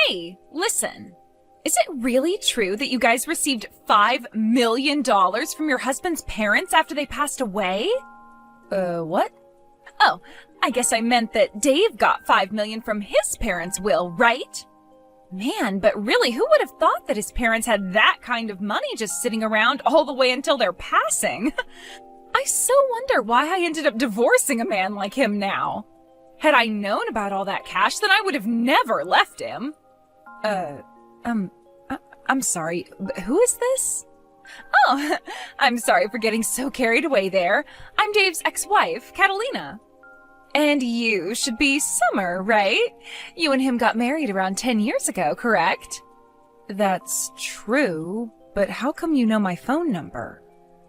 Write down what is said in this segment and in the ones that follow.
Hey, listen. Is it really true that you guys received $5 million from your husband's parents after they passed away? What? Oh, I guess I meant that Dave got $5 million from his parents' will, right? Man, but really, who would have thought that his parents had that kind of money just sitting around all the way until their passing? I so wonder why I ended up divorcing a man like him now. Had I known about all that cash, then I would have never left him. I'm sorry, but who is this? Oh, I'm sorry for getting so carried away there. I'm Dave's ex-wife, Catalina. And you should be Summer, right? You and him got married around 10 years ago, correct? That's true, but how come you know my phone number?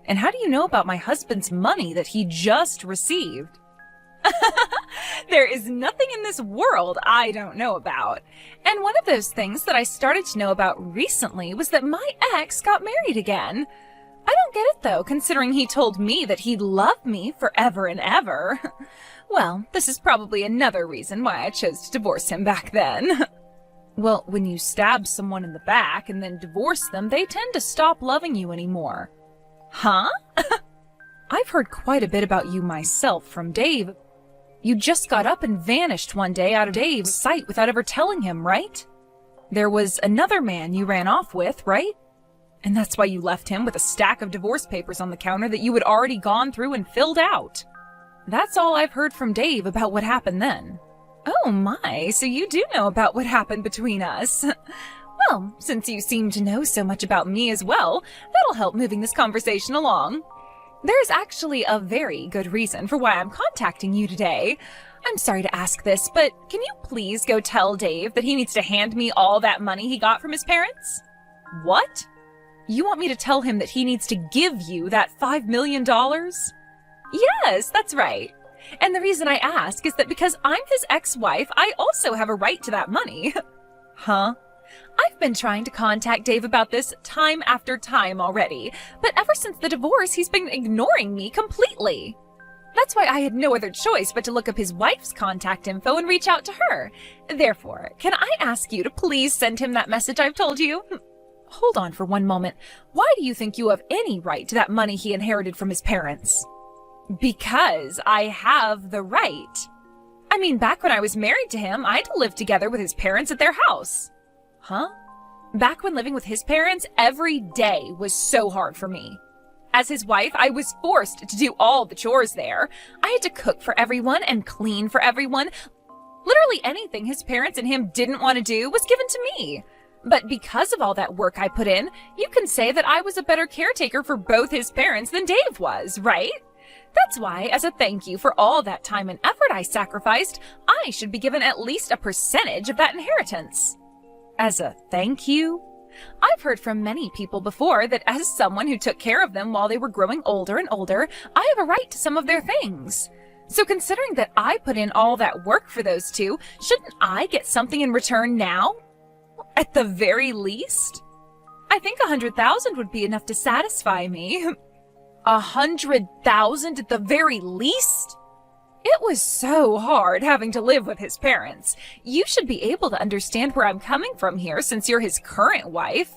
And how do you know about my husband's money that he just received? There is nothing in this world I don't know about. And one of those things that I started to know about recently was that my ex got married again. I don't get it though, considering he told me that he'd love me forever and ever. Well, this is probably another reason why I chose to divorce him back then. Well, when you stab someone in the back and then divorce them, they tend to stop loving you anymore. Huh? I've heard quite a bit about you myself from Dave. You just got up and vanished one day out of Dave's sight without ever telling him, right? There was another man you ran off with, right? And that's why you left him with a stack of divorce papers on the counter that you had already gone through and filled out. That's all I've heard from Dave about what happened then. Oh my, so you do know about what happened between us. Well, since you seem to know so much about me as well, that'll help moving this conversation along. There's actually a very good reason for why I'm contacting you today. I'm sorry to ask this, but can you please go tell Dave that he needs to hand me all that money he got from his parents? What? You want me to tell him that he needs to give you that $5 million? Yes, that's right. And the reason I ask is that because I'm his ex-wife, I also have a right to that money. Huh? I've been trying to contact Dave about this time after time already, but ever since the divorce, he's been ignoring me completely. That's why I had no other choice but to look up his wife's contact info and reach out to her. Therefore, can I ask you to please send him that message I've told you? Hold on for one moment. Why do you think you have any right to that money he inherited from his parents? Because I have the right. I mean, back when I was married to him, I had to live together with his parents at their house. Huh? Back when living with his parents, every day was so hard for me. As his wife, I was forced to do all the chores there. I had to cook for everyone and clean for everyone. Literally anything his parents and him didn't want to do was given to me. But because of all that work I put in, you can say that I was a better caretaker for both his parents than Dave was, right? That's why, as a thank you for all that time and effort I sacrificed, I should be given at least a percentage of that inheritance. As a thank you? I've heard from many people before that as someone who took care of them while they were growing older and older, I have a right to some of their things. So considering that I put in all that work for those two, shouldn't I get something in return now? At the very least? I think 100,000 would be enough to satisfy me. 100,000 at the very least? It was so hard having to live with his parents. You should be able to understand where I'm coming from here since you're his current wife.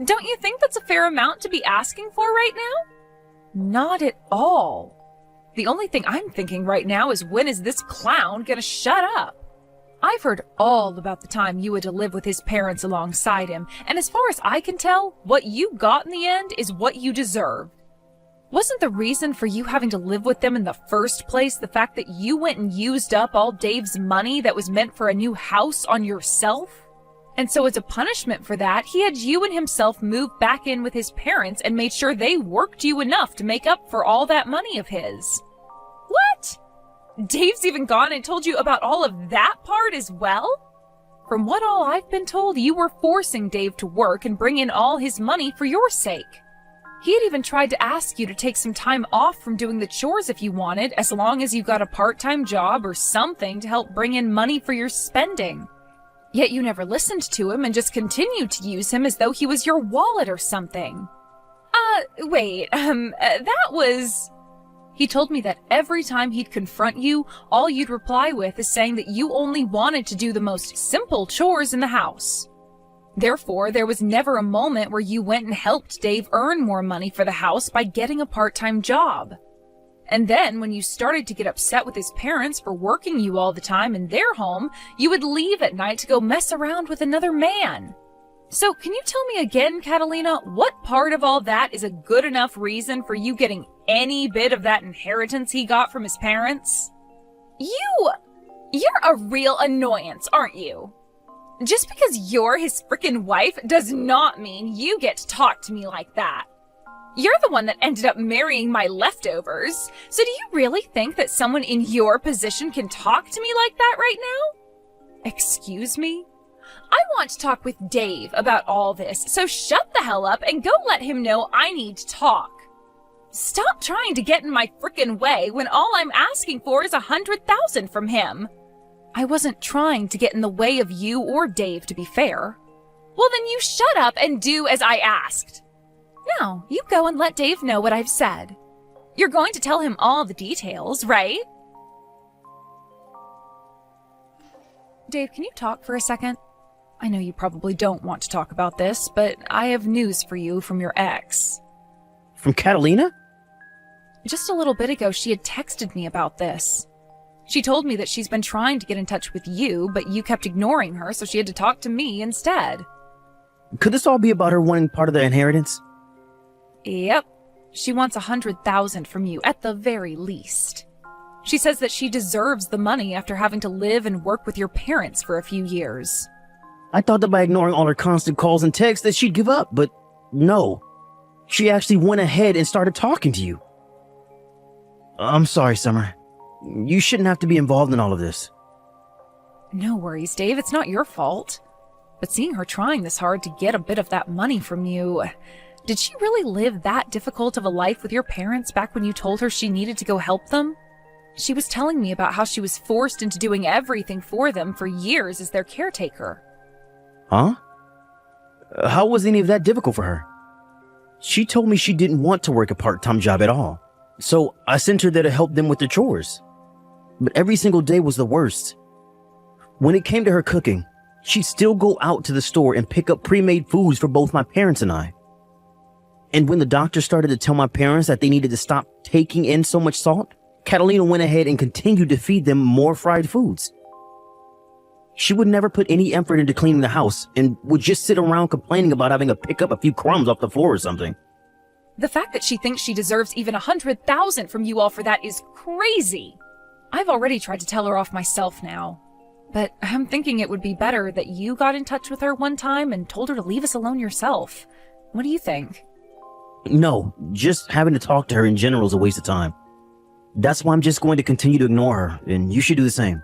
Don't you think that's a fair amount to be asking for right now? Not at all. The only thing I'm thinking right now is when is this clown gonna shut up? I've heard all about the time you had to live with his parents alongside him, and as far as I can tell, what you got in the end is what you deserved. Wasn't the reason for you having to live with them in the first place the fact that you went and used up all Dave's money that was meant for a new house on yourself? And so as a punishment for that, he had you and himself move back in with his parents and made sure they worked you enough to make up for all that money of his. What? Dave's even gone and told you about all of that part as well? From what all I've been told, you were forcing Dave to work and bring in all his money for your sake. He had even tried to ask you to take some time off from doing the chores if you wanted, as long as you got a part-time job or something to help bring in money for your spending. Yet you never listened to him and just continued to use him as though he was your wallet or something. Wait, that was... He told me that every time he'd confront you, all you'd reply with is saying that you only wanted to do the most simple chores in the house. Therefore, there was never a moment where you went and helped Dave earn more money for the house by getting a part-time job. And then, when you started to get upset with his parents for working you all the time in their home, you would leave at night to go mess around with another man. So, can you tell me again, Catalina, what part of all that is a good enough reason for you getting any bit of that inheritance he got from his parents? You're a real annoyance, aren't you? Just because you're his frickin' wife does not mean you get to talk to me like that. You're the one that ended up marrying my leftovers, so do you really think that someone in your position can talk to me like that right now? Excuse me? I want to talk with Dave about all this, so shut the hell up and go let him know I need to talk. Stop trying to get in my frickin' way when all I'm asking for is $100,000 from him. I wasn't trying to get in the way of you or Dave, to be fair. Well, then you shut up and do as I asked. Now, you go and let Dave know what I've said. You're going to tell him all the details, right? Dave, can you talk for a second? I know you probably don't want to talk about this, but I have news for you from your ex. From Catalina? Just a little bit ago, she had texted me about this. She told me that she's been trying to get in touch with you, but you kept ignoring her, so she had to talk to me instead. Could this all be about her wanting part of the inheritance? Yep. She wants $100,000 from you, at the very least. She says that she deserves the money after having to live and work with your parents for a few years. I thought that by ignoring all her constant calls and texts that she'd give up, but no. She actually went ahead and started talking to you. I'm sorry, Summer. You shouldn't have to be involved in all of this. No worries, Dave. It's not your fault. But seeing her trying this hard to get a bit of that money from you, did she really live that difficult of a life with your parents back when you told her she needed to go help them? She was telling me about how she was forced into doing everything for them for years as their caretaker. Huh? How was any of that difficult for her? She told me she didn't want to work a part-time job at all, so I sent her there to help them with their chores. But every single day was the worst. When it came to her cooking, she'd still go out to the store and pick up pre-made foods for both my parents and I. And when the doctor started to tell my parents that they needed to stop taking in so much salt, Catalina went ahead and continued to feed them more fried foods. She would never put any effort into cleaning the house and would just sit around complaining about having to pick up a few crumbs off the floor or something. The fact that she thinks she deserves even $100,000 from you all for that is crazy. I've already tried to tell her off myself now. But I'm thinking it would be better that you got in touch with her one time and told her to leave us alone yourself. What do you think? No, just having to talk to her in general is a waste of time. That's why I'm just going to continue to ignore her, and you should do the same.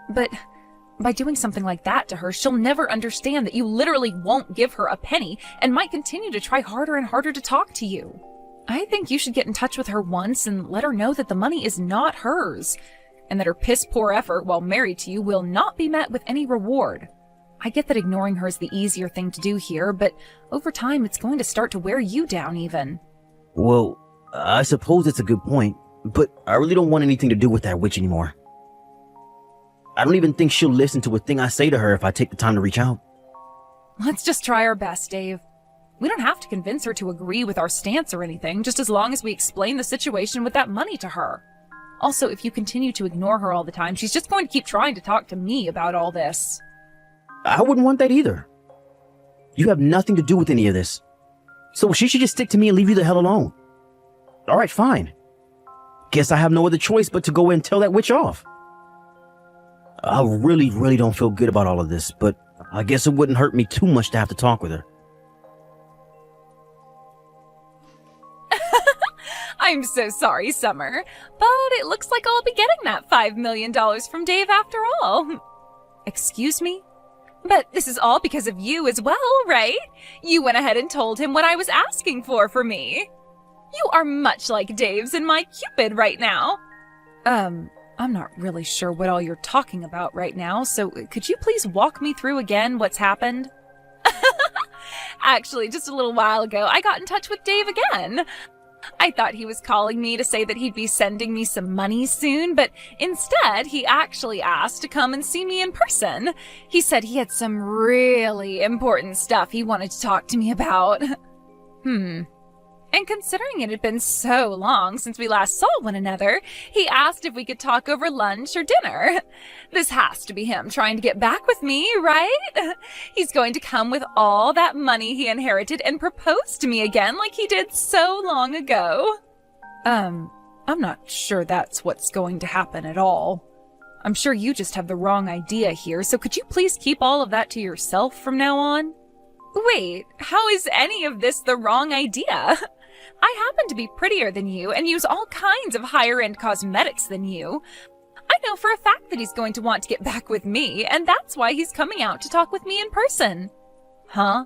But by doing something like that to her, she'll never understand that you literally won't give her a penny and might continue to try harder and harder to talk to you. I think you should get in touch with her once and let her know that the money is not hers, and that her piss-poor effort while married to you will not be met with any reward. I get that ignoring her is the easier thing to do here, but over time it's going to start to wear you down even. Well, I suppose it's a good point, but I really don't want anything to do with that witch anymore. I don't even think she'll listen to a thing I say to her if I take the time to reach out. Let's just try our best, Dave. We don't have to convince her to agree with our stance or anything, just as long as we explain the situation with that money to her. Also, if you continue to ignore her all the time, she's just going to keep trying to talk to me about all this. I wouldn't want that either. You have nothing to do with any of this. So she should just stick to me and leave you the hell alone. Alright, fine. Guess I have no other choice but to go and tell that witch off. I really don't feel good about all of this, but I guess it wouldn't hurt me too much to have to talk with her. I'm so sorry, Summer, but it looks like I'll be getting that $5 million from Dave after all. Excuse me? But this is all because of you as well, right? You went ahead and told him what I was asking for me. You are much like Dave's and my Cupid right now. I'm not really sure what all you're talking about right now, so could you please walk me through again what's happened? Actually, just a little while ago, I got in touch with Dave again. I thought he was calling me to say that he'd be sending me some money soon, but instead he actually asked to come and see me in person. He said he had some really important stuff he wanted to talk to me about. And considering it had been so long since we last saw one another, he asked if we could talk over lunch or dinner. This has to be him trying to get back with me, right? He's going to come with all that money he inherited and propose to me again like he did so long ago. I'm not sure that's what's going to happen at all. I'm sure you just have the wrong idea here, so could you please keep all of that to yourself from now on? Wait, how is any of this the wrong idea? I happen to be prettier than you and use all kinds of higher-end cosmetics than you. I know for a fact that he's going to want to get back with me, and that's why he's coming out to talk with me in person. Huh?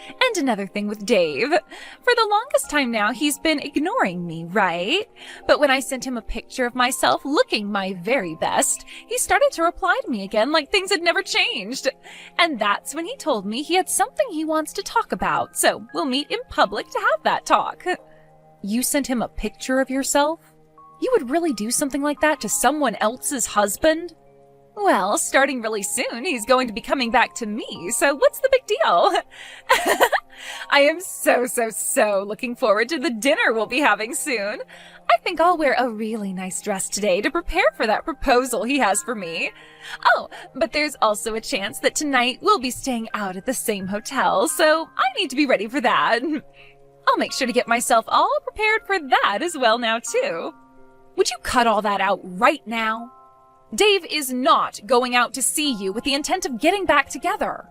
And another thing with Dave. For the longest time now, he's been ignoring me, right? But when I sent him a picture of myself looking my very best, he started to reply to me again like things had never changed. And that's when he told me he had something he wants to talk about, so we'll meet in public to have that talk. You sent him a picture of yourself? You would really do something like that to someone else's husband? Well, starting really soon, he's going to be coming back to me, so what's the big deal? I am so looking forward to the dinner we'll be having soon. I think I'll wear a really nice dress today to prepare for that proposal he has for me. Oh, but there's also a chance that tonight we'll be staying out at the same hotel, so I need to be ready for that. I'll make sure to get myself all prepared for that as well now, too. Would you cut all that out right now? Dave is not going out to see you with the intent of getting back together.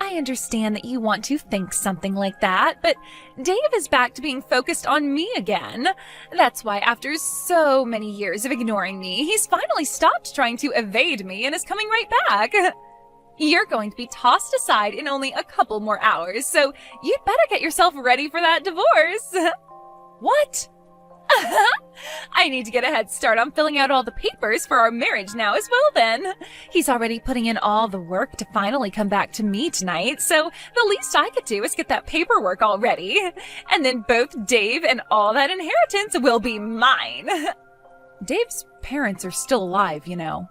I understand that you want to think something like that, but Dave is back to being focused on me again. That's why after so many years of ignoring me, he's finally stopped trying to evade me and is coming right back. You're going to be tossed aside in only a couple more hours, so you'd better get yourself ready for that divorce. What? I need to get a head start on filling out all the papers for our marriage now as well then. He's already putting in all the work to finally come back to me tonight, so the least I could do is get that paperwork all ready. And then both Dave and all that inheritance will be mine. Dave's parents are still alive, you know.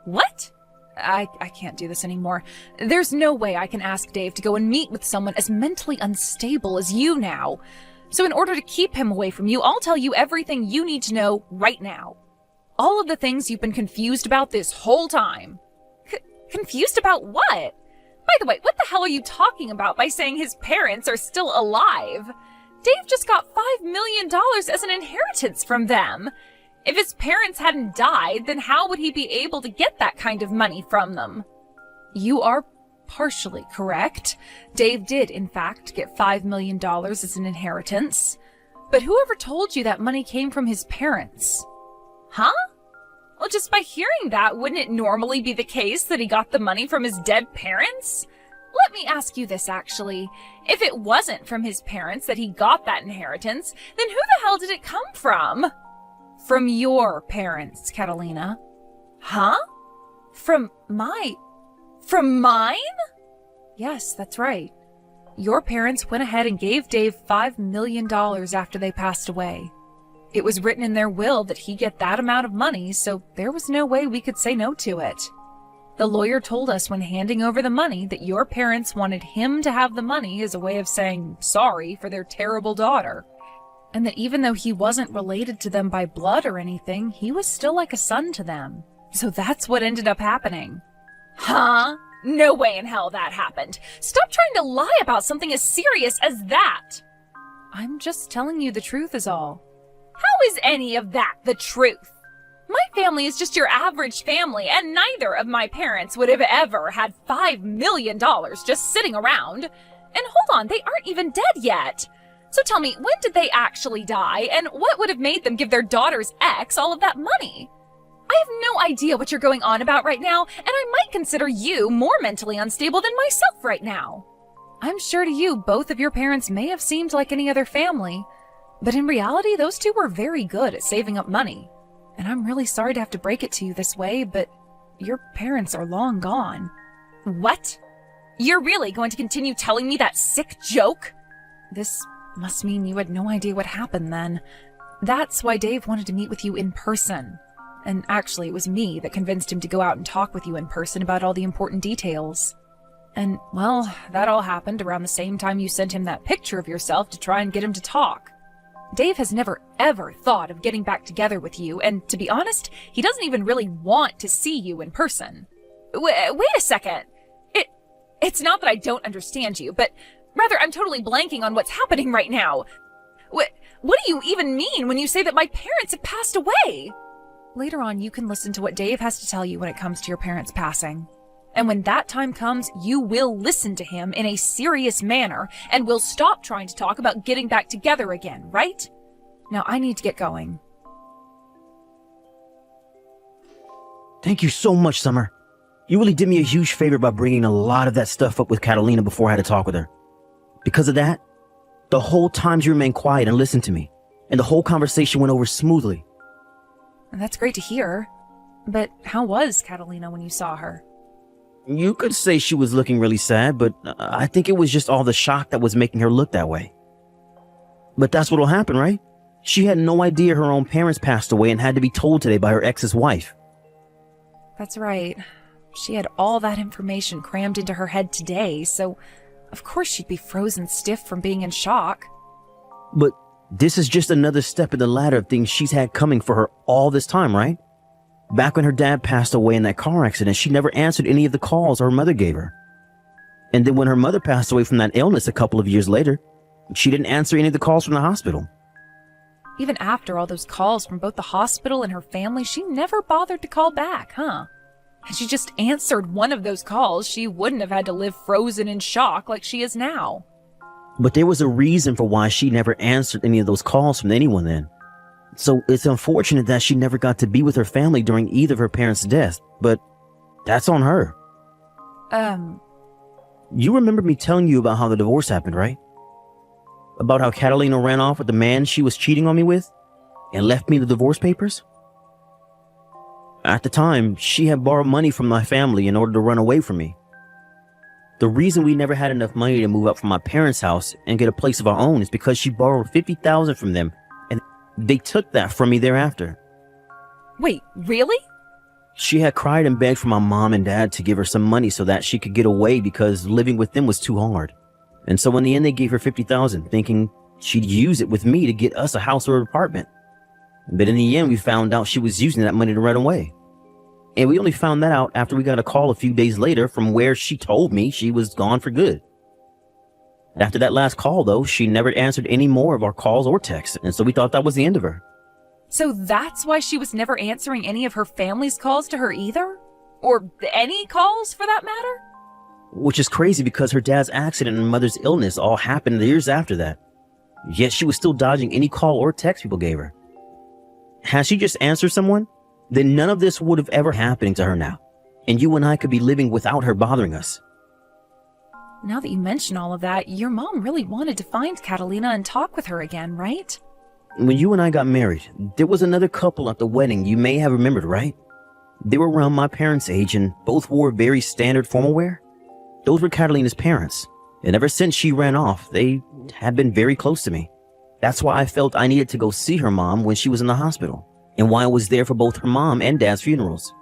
What? I can't do this anymore. There's no way I can ask Dave to go and meet with someone as mentally unstable as you now. So in order to keep him away from you, I'll tell you everything you need to know right now. All of the things you've been confused about this whole time. Confused about what? By the way, what the hell are you talking about by saying his parents are still alive? Dave just got $5 million as an inheritance from them. If his parents hadn't died, then how would he be able to get that kind of money from them? You are partially correct. Dave did, in fact, get $5 million as an inheritance. But whoever told you that money came from his parents? Huh? Well, just by hearing that, wouldn't it normally be the case that he got the money from his dead parents? Let me ask you this, actually. If it wasn't from his parents that he got that inheritance, then who the hell did it come from? From your parents, Catalina. Huh? From mine? Yes, that's right. Your parents went ahead and gave Dave $5 million after they passed away. It was written in their will that he get that amount of money, so there was no way we could say no to it. The lawyer told us when handing over the money that your parents wanted him to have the money as a way of saying sorry for their terrible daughter. And that even though he wasn't related to them by blood or anything, he was still like a son to them. So that's what ended up happening. Huh? No way in hell that happened. Stop trying to lie about something as serious as that. I'm just telling you the truth is all. How is any of that the truth? My family is just your average family, and neither of my parents would have ever had $5 million just sitting around. And hold on, they aren't even dead yet. So tell me, when did they actually die, and what would have made them give their daughter's ex all of that money? I have no idea what you're going on about right now, and I might consider you more mentally unstable than myself right now. I'm sure to you, both of your parents may have seemed like any other family, but in reality, those two were very good at saving up money. And I'm really sorry to have to break it to you this way, but your parents are long gone. What? You're really going to continue telling me that sick joke? This must mean you had no idea what happened then. That's why Dave wanted to meet with you in person. And actually, it was me that convinced him to go out and talk with you in person about all the important details. And, well, that all happened around the same time you sent him that picture of yourself to try and get him to talk. Dave has never ever thought of getting back together with you, and to be honest, he doesn't even really want to see you in person. Wait a second. It's not that I don't understand you, but rather I'm totally blanking on what's happening right now. What do you even mean when you say that my parents have passed away? Later on, you can listen to what Dave has to tell you when it comes to your parents passing. And when that time comes, you will listen to him in a serious manner and will stop trying to talk about getting back together again, right? Now I need to get going. Thank you so much, Summer. You really did me a huge favor by bringing a lot of that stuff up with Catalina before I had to talk with her. Because of that, the whole time you remained quiet and listened to me, and the whole conversation went over smoothly. That's great to hear. But how was Catalina when you saw her? You could say she was looking really sad, but I think it was just all the shock that was making her look that way. But that's what'll happen, right? She had no idea her own parents passed away and had to be told today by her ex's wife. That's right. She had all that information crammed into her head today, so of course she'd be frozen stiff from being in shock. But this is just another step in the ladder of things she's had coming for her all this time, right? Back when her dad passed away in that car accident, she never answered any of the calls her mother gave her. And then when her mother passed away from that illness a couple of years later, she didn't answer any of the calls from the hospital. Even after all those calls from both the hospital and her family, she never bothered to call back, huh? Had she just answered one of those calls, she wouldn't have had to live frozen in shock like she is now. But there was a reason for why she never answered any of those calls from anyone then. So it's unfortunate that she never got to be with her family during either of her parents' deaths, but that's on her. You remember me telling you about how the divorce happened, right? About how Catalina ran off with the man she was cheating on me with and left me the divorce papers? At the time, she had borrowed money from my family in order to run away from me. The reason we never had enough money to move up from my parents' house and get a place of our own is because she borrowed $50,000 from them, and they took that from me thereafter. Wait, really? She had cried and begged for my mom and dad to give her some money so that she could get away because living with them was too hard. And so in the end, they gave her $50,000, thinking she'd use it with me to get us a house or an apartment. But in the end, we found out she was using that money to run away. And we only found that out after we got a call a few days later from where she told me she was gone for good. After that last call, though, she never answered any more of our calls or texts, and so we thought that was the end of her. So that's why she was never answering any of her family's calls to her either? Or any calls, for that matter? Which is crazy because her dad's accident and mother's illness all happened years after that. Yet she was still dodging any call or text people gave her. Had she just answered someone, then none of this would have ever happened to her now, and you and I could be living without her bothering us. Now that you mention all of that, your mom really wanted to find Catalina and talk with her again, right? When you and I got married, there was another couple at the wedding you may have remembered, right? They were around my parents' age and both wore very standard formal wear. Those were Catalina's parents, and ever since she ran off, they had been very close to me. That's why I felt I needed to go see her mom when she was in the hospital, and why I was there for both her mom and dad's funerals.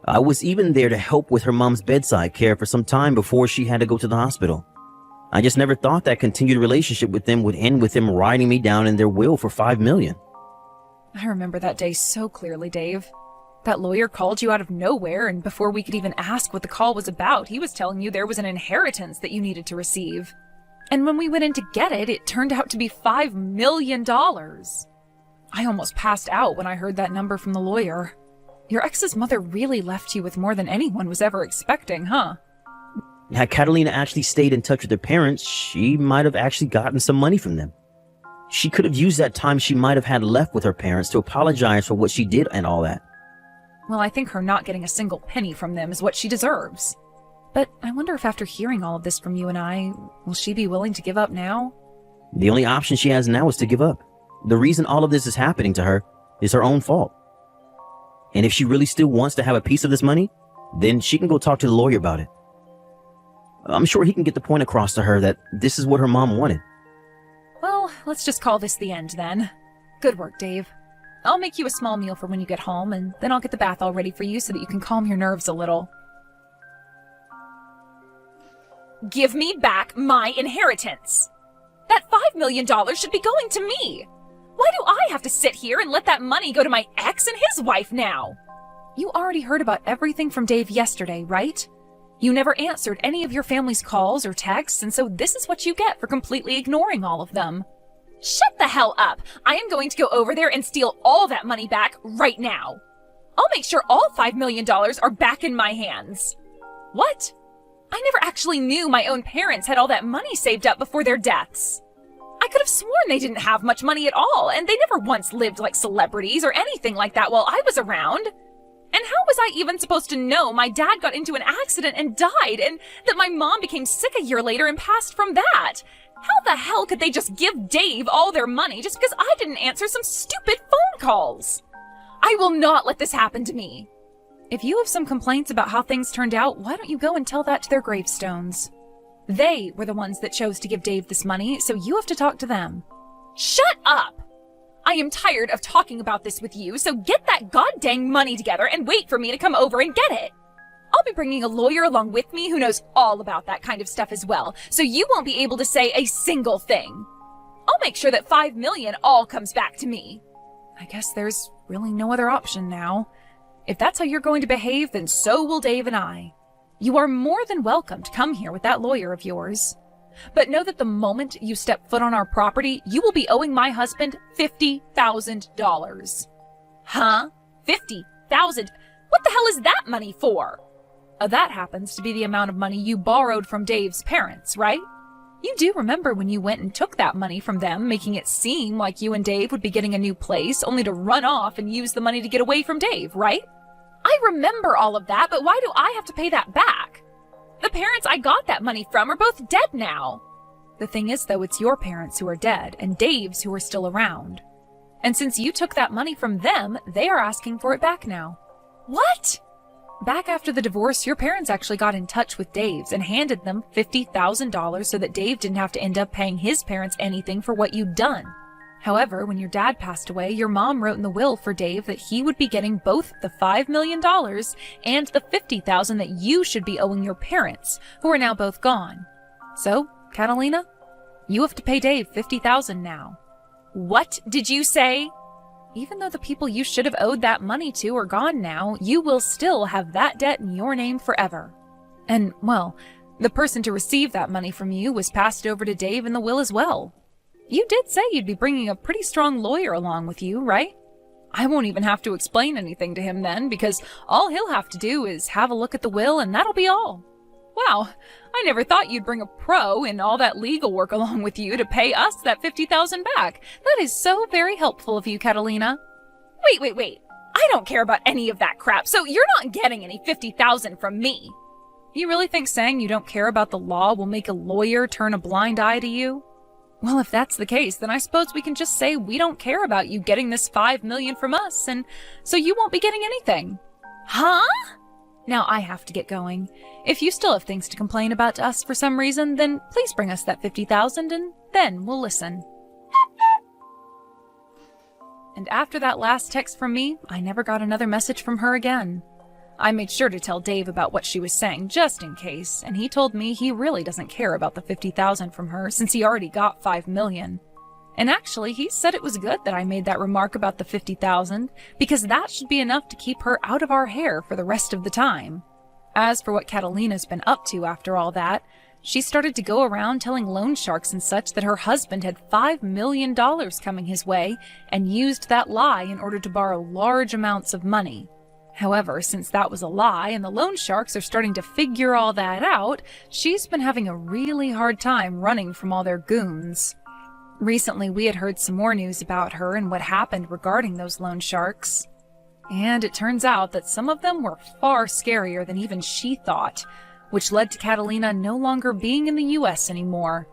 I was even there to help with her mom's bedside care for some time before she had to go to the hospital. I just never thought that continued relationship with them would end with them writing me down in their will for $5 million. I remember that day so clearly, Dave. That lawyer called you out of nowhere, and before we could even ask what the call was about, he was telling you there was an inheritance that you needed to receive. And when we went in to get it, it turned out to be $5 million. I almost passed out when I heard that number from the lawyer. Your ex's mother really left you with more than anyone was ever expecting, huh? Had Catalina actually stayed in touch with her parents, she might have actually gotten some money from them. She could have used that time she might have had left with her parents to apologize for what she did and all that. Well, I think her not getting a single penny from them is what she deserves. But I wonder if after hearing all of this from you and I, will she be willing to give up now? The only option she has now is to give up. The reason all of this is happening to her is her own fault. And if she really still wants to have a piece of this money, then she can go talk to the lawyer about it. I'm sure he can get the point across to her that this is what her mom wanted. Well, let's just call this the end then. Good work, Dave. I'll make you a small meal for when you get home, and then I'll get the bath all ready for you so that you can calm your nerves a little. Give me back my inheritance! That $5 million should be going to me! Why do I have to sit here and let that money go to my ex and his wife now? You already heard about everything from Dave yesterday, right? You never answered any of your family's calls or texts, and so this is what you get for completely ignoring all of them. Shut the hell up! I am going to go over there and steal all that money back right now. I'll make sure all $5 million are back in my hands. What? I never actually knew my own parents had all that money saved up before their deaths. I could have sworn they didn't have much money at all, and they never once lived like celebrities or anything like that while I was around. And how was I even supposed to know my dad got into an accident and died, and that my mom became sick a year later and passed from that? How the hell could they just give Dave all their money just because I didn't answer some stupid phone calls? I will not let this happen to me. If you have some complaints about how things turned out, why don't you go and tell that to their gravestones? They were the ones that chose to give Dave this money, so you have to talk to them. Shut up! I am tired of talking about this with you, so get that goddamn money together and wait for me to come over and get it. I'll be bringing a lawyer along with me who knows all about that kind of stuff as well, so you won't be able to say a single thing. I'll make sure that $5 million all comes back to me. I guess there's really no other option now. If that's how you're going to behave, then so will Dave and I. You are more than welcome to come here with that lawyer of yours. But know that the moment you step foot on our property, you will be owing my husband $50,000. Huh? $50,000? What the hell is that money for? That happens to be the amount of money you borrowed from Dave's parents, right? You do remember when you went and took that money from them, making it seem like you and Dave would be getting a new place, only to run off and use the money to get away from Dave, right? I remember all of that, but why do I have to pay that back? The parents I got that money from are both dead now. The thing is, though, it's your parents who are dead and Dave's who are still around. And since you took that money from them, they are asking for it back now. What? Back after the divorce, your parents actually got in touch with Dave's and handed them $50,000 so that Dave didn't have to end up paying his parents anything for what you'd done. However, when your dad passed away, your mom wrote in the will for Dave that he would be getting both the $5 million and the $50,000 that you should be owing your parents, who are now both gone. So, Catalina, you have to pay Dave $50,000 now. What did you say? Even though the people you should have owed that money to are gone now, you will still have that debt in your name forever. And, well, the person to receive that money from you was passed over to Dave in the will as well. You did say you'd be bringing a pretty strong lawyer along with you, right? I won't even have to explain anything to him then, because all he'll have to do is have a look at the will and that'll be all. Wow, I never thought you'd bring a pro and all that legal work along with you to pay us that $50,000 back. That is so very helpful of you, Catalina. Wait. I don't care about any of that crap, so you're not getting any $50,000 from me. You really think saying you don't care about the law will make a lawyer turn a blind eye to you? Well, if that's the case, then I suppose we can just say we don't care about you getting this $5 million from us, and so you won't be getting anything. Huh? Now I have to get going. If you still have things to complain about to us for some reason, then please bring us that $50,000 and then we'll listen. And after that last text from me, I never got another message from her again. I made sure to tell Dave about what she was saying, just in case, and he told me he really doesn't care about the $50,000 from her since he already got $5 million. And actually, he said it was good that I made that remark about the $50,000, because that should be enough to keep her out of our hair for the rest of the time. As for what Catalina's been up to after all that, she started to go around telling loan sharks and such that her husband had $5 million coming his way and used that lie in order to borrow large amounts of money. However, since that was a lie and the loan sharks are starting to figure all that out, she's been having a really hard time running from all their goons. Recently, we had heard some more news about her and what happened regarding those loan sharks. And it turns out that some of them were far scarier than even she thought, which led to Catalina no longer being in the US anymore.